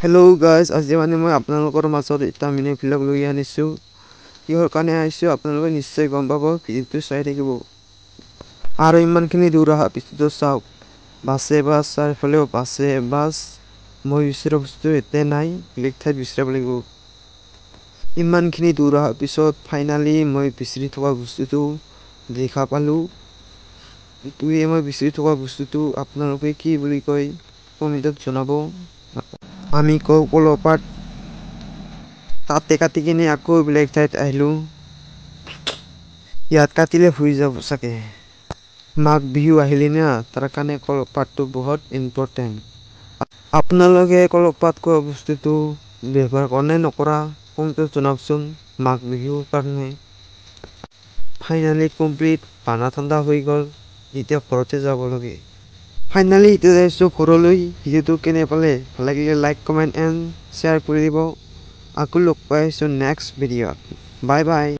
Hello' guys, আজি মানে মই আপোনালোকৰ মাজত এটা মিনি ভ্লগ লৈ আনিছোঁ। কিহৰ কাৰণে আহিছোঁ আপোনালোকে নিশ্চয় গম পাব, ভিডিঅ'টো চাই থাকিব। আৰু ইমানখিনি দূৰ অহাৰ পিছতো চাওক, বাছে বাছ, চাৰিওফালেও বাছে বাছ। মই বিচৰা বস্তু এতিয়া নাই, বেলেগ ঠাইত বিচাৰিব লাগিব। ইমানখিনি দূৰ অহাৰ পিছত ফাইনেলি মই বিচাৰি থকা বস্তুটো দেখা পালোঁ। এইটোৱে মই বিচাৰি থকা বস্তুটো আপোনালোকে কি বুলি কয় কমেণ্টত জনাব। আমি কওঁ কলপাত, তাতে কাটি কিনে আকৌ বেলেগ ঠাইত আহিলোঁ। ইয়াত কাটিলে হৈ যাব চাগে। মাঘ বিহু আহিলে না, তাৰ কাৰণে কলপাতটো বহুত ইম্পৰ্টেণ্ট। আপোনালোকে কলপাত কোৱা বস্তুটো ব্যৱহাৰ কৰা নে নকৰা কমেণ্টত জনাওকচোন। মাঘ বিহুৰ কাৰণে ফাইনেলি কমপ্লিট, বানা ঠাণ্ডা হৈ গ'ল, এতিয়া ঘৰতে যাব লাগে। ফাইনেলি এতিয়া যাইছোঁ ঘৰলৈ। ভিডিঅ'টো কেনে পালে, ভাল লাগিলে লাইক কমেণ্ট এণ্ড শ্বেয়াৰ কৰি দিব। আকৌ লগ পাইছোঁ নেক্সট ভিডিঅ'ত। Bye bye.